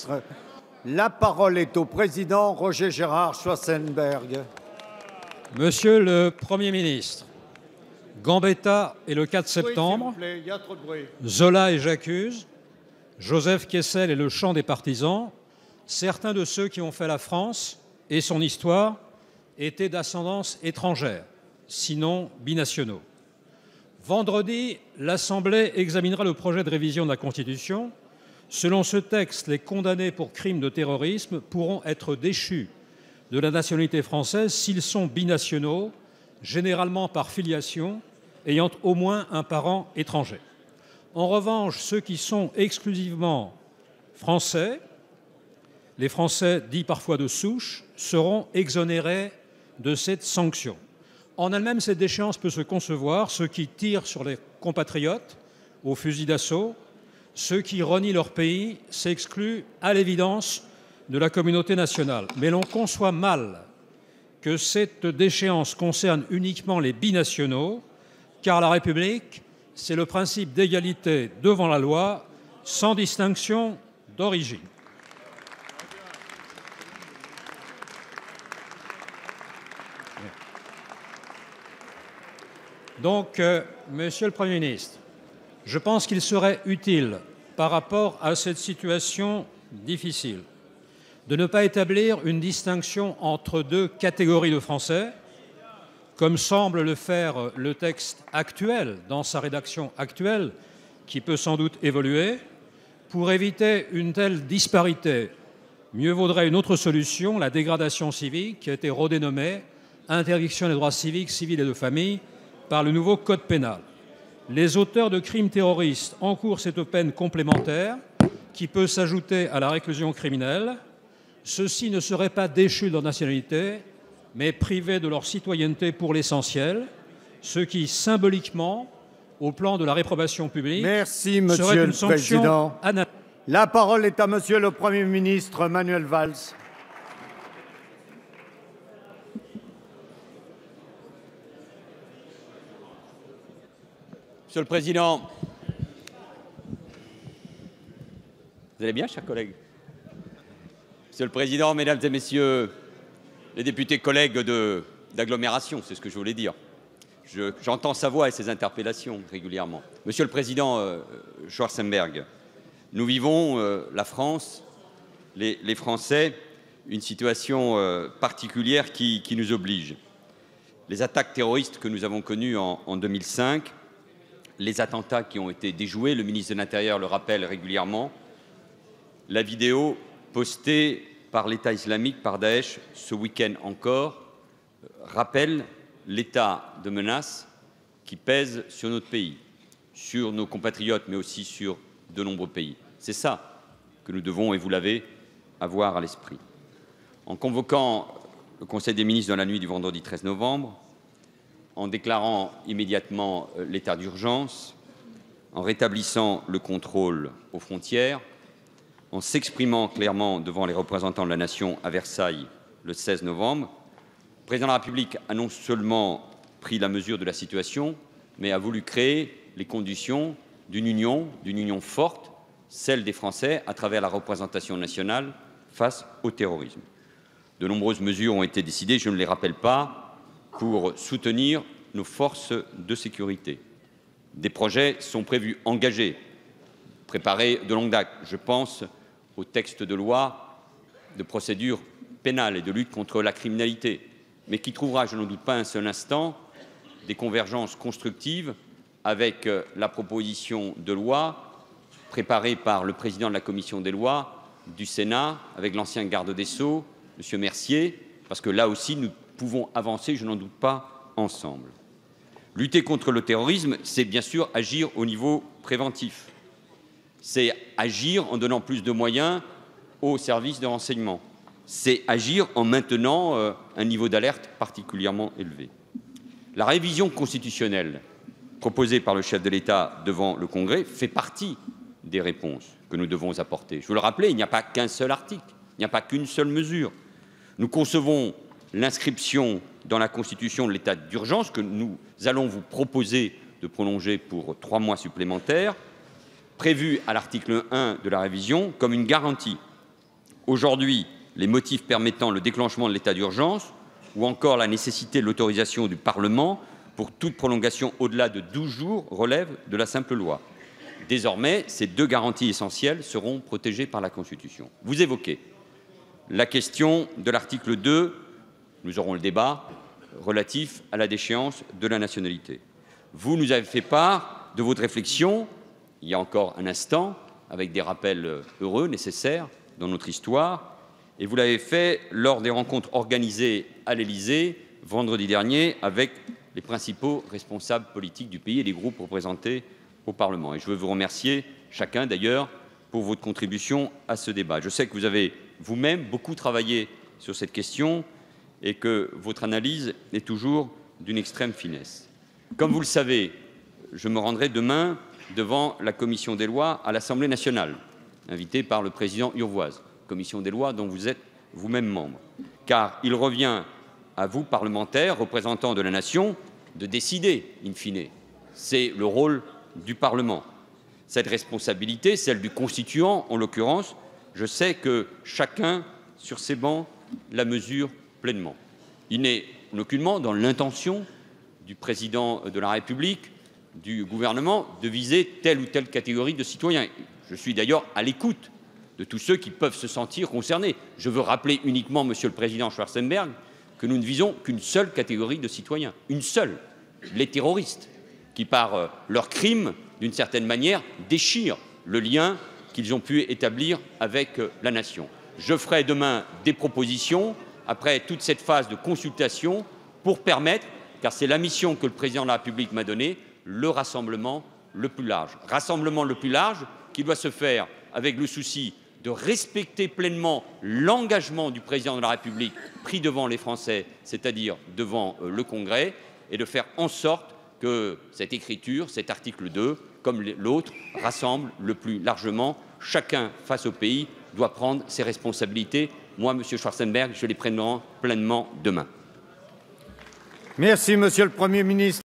ministre. La parole est au président Roger Gérard Schwarzenberg. Monsieur le Premier ministre, Gambetta et le 4 septembre, Oui, il y a trop de bruit. Zola et J'accuse, Joseph Kessel et le chant des partisans, certains de ceux qui ont fait la France et son histoire étaient d'ascendance étrangère, sinon binationaux. Vendredi, l'Assemblée examinera le projet de révision de la Constitution. Selon ce texte, les condamnés pour crimes de terrorisme pourront être déchus de la nationalité française s'ils sont binationaux, généralement par filiation, ayant au moins un parent étranger. En revanche, ceux qui sont exclusivement français, les Français dits parfois de souche, seront exonérés de cette sanction. En elle-même, cette déchéance peut se concevoir. Ceux qui tirent sur les compatriotes au fusil d'assaut, ceux qui renient leur pays s'excluent à l'évidence de la communauté nationale. Mais l'on conçoit mal que cette déchéance concerne uniquement les binationaux, car la République, c'est le principe d'égalité devant la loi, sans distinction d'origine. Donc, Monsieur le Premier ministre, je pense qu'il serait utile, par rapport à cette situation difficile, de ne pas établir une distinction entre deux catégories de Français, comme semble le faire le texte actuel, dans sa rédaction actuelle, qui peut sans doute évoluer. Pour éviter une telle disparité, mieux vaudrait une autre solution, la dégradation civique, qui a été redénommée interdiction des droits civiques, civils et de famille, par le nouveau Code pénal. Les auteurs de crimes terroristes encourent cette peine complémentaire qui peut s'ajouter à la réclusion criminelle. Ceux-ci ne seraient pas déchus de leur nationalité, mais privés de leur citoyenneté pour l'essentiel, ce qui, symboliquement, au plan de la réprobation publique, Merci, serait Monsieur une le sanction Président. La parole est à Monsieur le Premier ministre Manuel Valls. Monsieur le Président, vous allez bien, chers collègues? Monsieur le Président, Mesdames et Messieurs les députés collègues d'agglomération, c'est ce que je voulais dire. J'entends sa voix et ses interpellations régulièrement. Monsieur le Président Schwarzenberg, nous vivons, la France, les Français, une situation particulière qui nous oblige. Les attaques terroristes que nous avons connues en 2005, les attentats qui ont été déjoués, le ministre de l'Intérieur le rappelle régulièrement, la vidéo postée par l'État islamique, par Daesh, ce week-end encore, rappelle l'état de menace qui pèse sur notre pays, sur nos compatriotes, mais aussi sur de nombreux pays. C'est ça que nous devons, et vous l'avez, avoir à l'esprit. En convoquant le Conseil des ministres dans la nuit du vendredi 13 novembre, en déclarant immédiatement l'état d'urgence, en rétablissant le contrôle aux frontières, en s'exprimant clairement devant les représentants de la nation à Versailles le 16 novembre, le Président de la République a non seulement pris la mesure de la situation, mais a voulu créer les conditions d'une union forte, celle des Français, à travers la représentation nationale face au terrorisme. De nombreuses mesures ont été décidées, je ne les rappelle pas, pour soutenir nos forces de sécurité. Des projets sont prévus, engagés, préparés de longue date. Je pense au texte de loi de procédure pénale et de lutte contre la criminalité, mais qui trouvera, je n'en doute pas un seul instant, des convergences constructives avec la proposition de loi préparée par le président de la commission des lois du Sénat, avec l'ancien garde des Sceaux, M. Mercier, parce que là aussi, nous pouvons avancer, je n'en doute pas, ensemble. Lutter contre le terrorisme, c'est bien sûr agir au niveau préventif. C'est agir en donnant plus de moyens aux services de renseignement. C'est agir en maintenant un niveau d'alerte particulièrement élevé. La révision constitutionnelle proposée par le chef de l'État devant le Congrès fait partie des réponses que nous devons apporter. Je veux le rappeler, il n'y a pas qu'un seul article, il n'y a pas qu'une seule mesure. Nous concevons l'inscription dans la Constitution de l'état d'urgence que nous allons vous proposer de prolonger pour 3 mois supplémentaires, prévu à l'article 1 de la révision comme une garantie Aujourd'hui, les motifs permettant le déclenchement de l'état d'urgence ou encore la nécessité de l'autorisation du Parlement pour toute prolongation au-delà de 12 jours relèvent de la simple loi. Désormais, ces deux garanties essentielles seront protégées par la Constitution. Vous évoquez la question de l'article 2, nous aurons le débat, relatif à la déchéance de la nationalité. Vous nous avez fait part de votre réflexion, il y a encore un instant, avec des rappels heureux, nécessaires dans notre histoire, et vous l'avez fait lors des rencontres organisées à l'Élysée vendredi dernier avec les principaux responsables politiques du pays et les groupes représentés au Parlement. Et je veux vous remercier, chacun d'ailleurs, pour votre contribution à ce débat. Je sais que vous avez vous-même beaucoup travaillé sur cette question et que votre analyse est toujours d'une extrême finesse. Comme vous le savez, je me rendrai demain devant la commission des lois à l'Assemblée nationale, invité par le président Urvoas, commission des lois dont vous êtes vous-même membre. Car il revient à vous, parlementaires, représentants de la nation, de décider, in fine. C'est le rôle du Parlement. Cette responsabilité, celle du constituant en l'occurrence, je sais que chacun sur ces bancs la mesure pleinement. Il n'est aucunement dans l'intention du président de la République, du gouvernement, de viser telle ou telle catégorie de citoyens. Je suis d'ailleurs à l'écoute de tous ceux qui peuvent se sentir concernés. Je veux rappeler uniquement, Monsieur le Président Schwarzenberg, que nous ne visons qu'une seule catégorie de citoyens, une seule, les terroristes, qui par leurs crimes, d'une certaine manière, déchirent le lien qu'ils ont pu établir avec la nation. Je ferai demain des propositions, après toute cette phase de consultation, pour permettre, car c'est la mission que le Président de la République m'a donnée, le rassemblement le plus large. Rassemblement le plus large qui doit se faire avec le souci de respecter pleinement l'engagement du Président de la République pris devant les Français, c'est-à-dire devant le Congrès, et de faire en sorte que cette écriture, cet article 2, comme l'autre, rassemble le plus largement. Chacun face au pays doit prendre ses responsabilités. Moi, Monsieur Schwarzenberg, je les prendrai pleinement demain. Merci, Monsieur le Premier ministre.